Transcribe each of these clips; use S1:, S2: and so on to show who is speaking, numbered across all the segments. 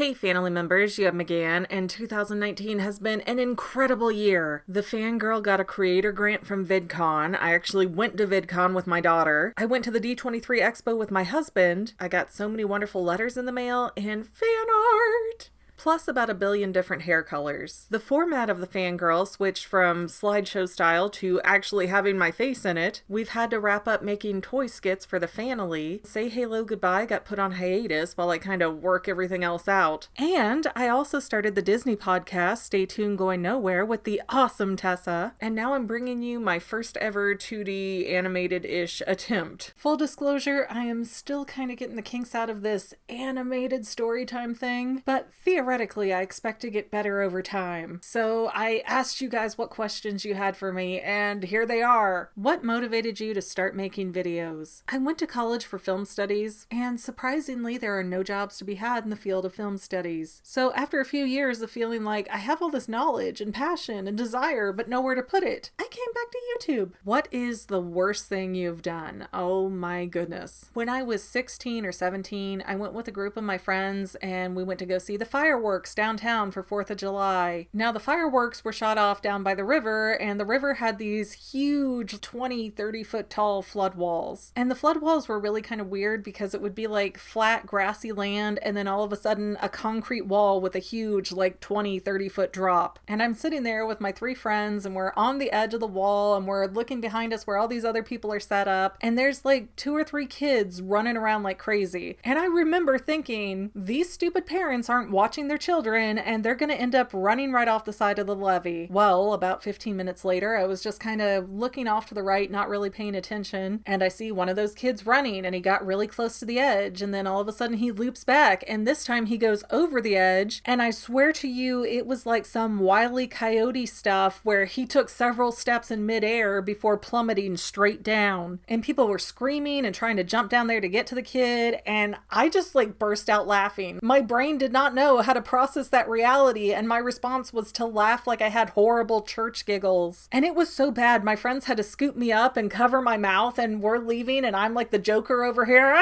S1: Hey family members, you have McGann, and 2019 has been an incredible year. The Fangirl got a creator grant from VidCon. I actually went to VidCon with my daughter. I went to the D23 Expo with my husband. I got so many wonderful letters in the mail and fan art! Plus about 1 billion different hair colors. The format of the Fangirl switched from slideshow style to actually having my face in it. We've had to wrap up making toy skits for the family. Say Hello Goodbye got put on hiatus while I kind of work everything else out. And I also started the Disney podcast, Stay Tuned Going Nowhere, with the awesome Tessa. And now I'm bringing you my first ever 2D animated-ish attempt. Full disclosure, I am still kind of getting the kinks out of this animated Storytime thing, but theoretically I expect to get better over time. So I asked you guys what questions you had for me, and here they are. What motivated you to start making videos? I went to college for film studies, and surprisingly there are no jobs to be had in the field of film studies. So after a few years of feeling like I have all this knowledge and passion and desire but nowhere to put it, I came back to YouTube. What is the worst thing you've done? Oh my goodness. When I was 16 or 17, I went with a group of my friends and we went to go see the fireworks downtown for 4th of July. Now the fireworks were shot off down by the river, and the river had these huge 20-30 foot tall flood walls. And the flood walls were really kind of weird because it would be like flat grassy land and then all of a sudden a concrete wall with a huge like 20-30 foot drop. And I'm sitting there with my 3 friends and we're on the edge of the wall and we're looking behind us where all these other people are set up, and there's like 2 or 3 kids running around like crazy. And I remember thinking, these stupid parents aren't watching their children and they're going to end up running right off the side of the levee. Well, about 15 minutes later, I was just kind of looking off to the right, not really paying attention, and I see one of those kids running and he got really close to the edge, and then all of a sudden he loops back, and this time he goes over the edge, and I swear to you it was like some Wile E. Coyote stuff where he took several steps in midair before plummeting straight down, and people were screaming and trying to jump down there to get to the kid, and I just like burst out laughing. My brain did not know how to process that reality, and my response was to laugh like I had horrible church giggles. And it was so bad, my friends had to scoop me up and cover my mouth, and we're leaving and I'm like the Joker over here.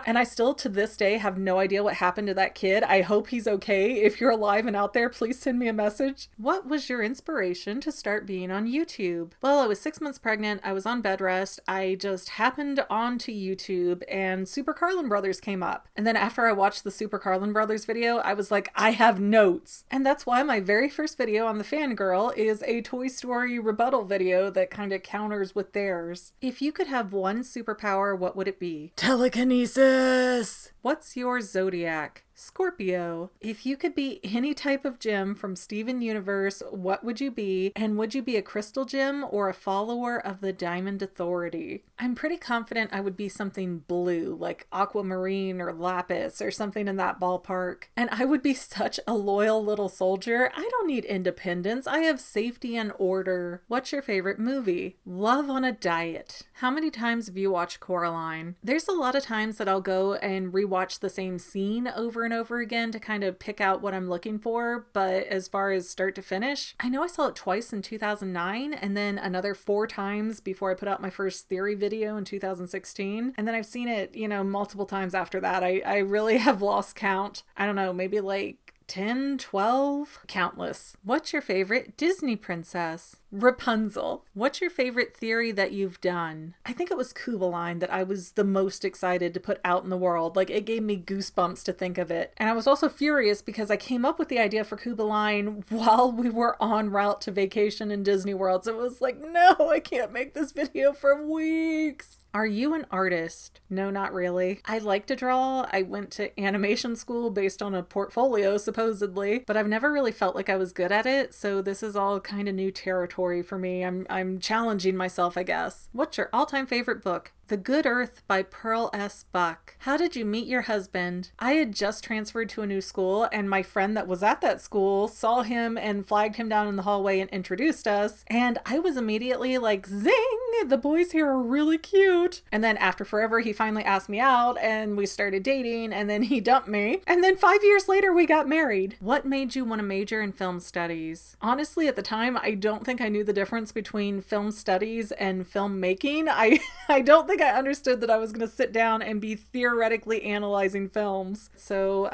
S1: And I still to this day have no idea what happened to that kid. I hope he's okay. If you're alive and out there, please send me a message. What was your inspiration to start being on YouTube? Well, I was 6 months pregnant. I was on bed rest. I just happened onto YouTube and Super Carlin Brothers came up. And then after I watched the Super Carlin Brothers video, I was like, I have notes. And that's why my very first video on the Fangirl is a Toy Story rebuttal video that kind of counters with theirs. If you could have one superpower, what would it be? Telekinesis! What's your Zodiac? Scorpio. If you could be any type of gem from Steven Universe, what would you be? And would you be a crystal gem or a follower of the Diamond Authority? I'm pretty confident I would be something blue, like aquamarine or lapis or something in that ballpark. And I would be such a loyal little soldier. I don't need independence. I have safety and order. What's your favorite movie? Love on a Diet. How many times have you watched Coraline? There's a lot of times that I'll go and rewatch the same scene over and over again to kind of pick out what I'm looking for, but as far as start to finish, I know I saw it twice in 2009 and then another 4 times before I put out my first theory video in 2016, and then I've seen it, multiple times after that. I really have lost count. I don't know, maybe like 10, 12? Countless. What's your favorite Disney princess? Rapunzel. What's your favorite theory that you've done? I think it was Kubeline that I was the most excited to put out in the world. Like, it gave me goosebumps to think of it. And I was also furious because I came up with the idea for Kubeline while we were en route to vacation in Disney World. So it was like, no, I can't make this video for weeks. Are you an artist? No, not really. I like to draw. I went to animation school based on a portfolio, supposedly, but I've never really felt like I was good at it, so this is all kind of new territory for me. I'm challenging myself, I guess. What's your all-time favorite book? The Good Earth by Pearl S. Buck. How did you meet your husband? I had just transferred to a new school, and my friend that was at that school saw him and flagged him down in the hallway and introduced us, and I was immediately like, zing, the boys here are really cute. And then after forever, he finally asked me out and we started dating, and then he dumped me. And then 5 years later, we got married. What made you want to major in film studies? Honestly, at the time, I don't think I knew the difference between film studies and filmmaking. I don't think I understood that I was going to sit down and be theoretically analyzing films. So,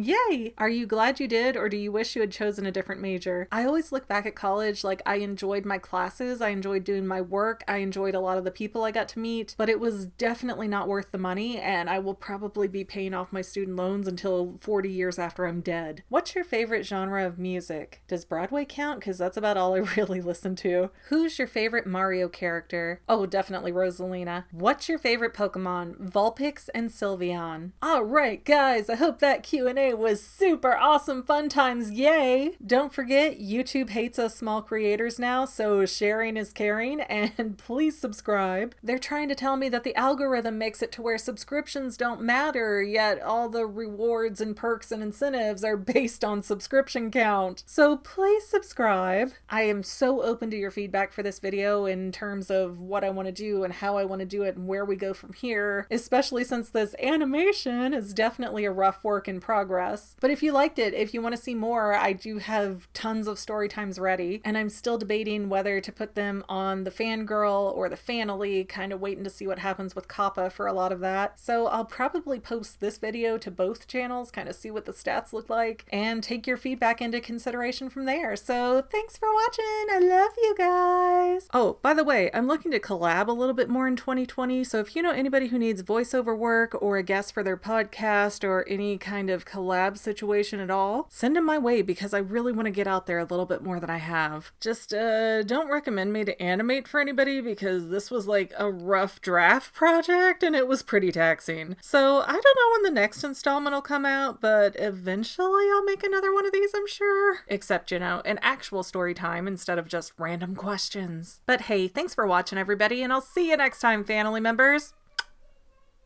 S1: yay! Are you glad you did, or do you wish you had chosen a different major? I always look back at college like I enjoyed my classes, I enjoyed doing my work, I enjoyed a lot of the people I got to meet, but it was definitely not worth the money, and I will probably be paying off my student loans until 40 years after I'm dead. What's your favorite genre of music? Does Broadway count? Because that's about all I really listen to. Who's your favorite Mario character? Oh, definitely Rosalina. What's your favorite Pokemon? Vulpix and Sylveon. Alright guys, I hope that Q&A was super awesome fun times, yay! Don't forget, YouTube hates us small creators now, so sharing is caring, and please subscribe. They're trying to tell me that the algorithm makes it to where subscriptions don't matter, yet all the rewards and perks and incentives are based on subscription count. So please subscribe. I am so open to your feedback for this video in terms of what I want to do and how I want to do it and where we go from here, especially since this animation is definitely a rough work in progress. But if you liked it, if you want to see more, I do have tons of story times ready, and I'm still debating whether to put them on the Fangirl or the Fanily, kind of waiting to see what happens with Kappa for a lot of that. So I'll probably post this video to both channels, kind of see what the stats look like, and take your feedback into consideration from there. So thanks for watching. I love you guys. Oh, by the way, I'm looking to collab a little bit more in 2020, so if you know anybody who needs voiceover work or a guest for their podcast or any kind of collab situation at all, send them my way because I really want to get out there a little bit more than I have. Just don't recommend me to animate for anybody because this was like a rough draft project and it was pretty taxing. So I don't know when the next installment will come out, but eventually I'll make another one of these, I'm sure. Except, you know, an actual story time instead of just random questions. But hey, thanks for watching everybody, and I'll see you next time, family members.